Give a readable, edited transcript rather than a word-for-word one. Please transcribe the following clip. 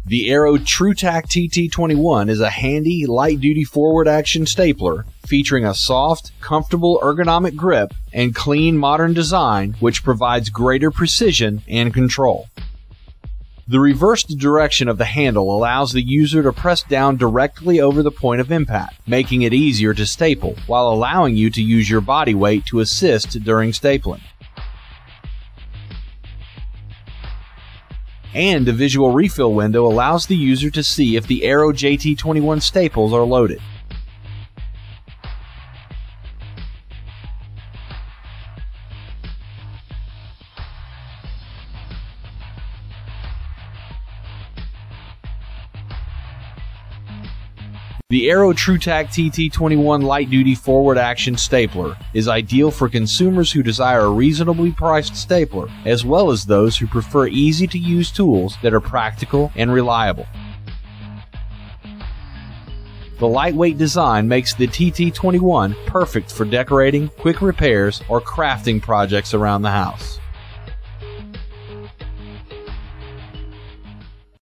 The Aero TruTac TT21 is a handy, light-duty forward-action stapler featuring a soft, comfortable ergonomic grip and clean, modern design which provides greater precision and control. The reversed direction of the handle allows the user to press down directly over the point of impact, making it easier to staple, while allowing you to use your body weight to assist during stapling. And the visual refill window allows the user to see if the Aero JT21 staples are loaded. The Aero TruTac TT21 light-duty forward-action stapler is ideal for consumers who desire a reasonably priced stapler, as well as those who prefer easy-to-use tools that are practical and reliable. The lightweight design makes the TT21 perfect for decorating, quick repairs, or crafting projects around the house.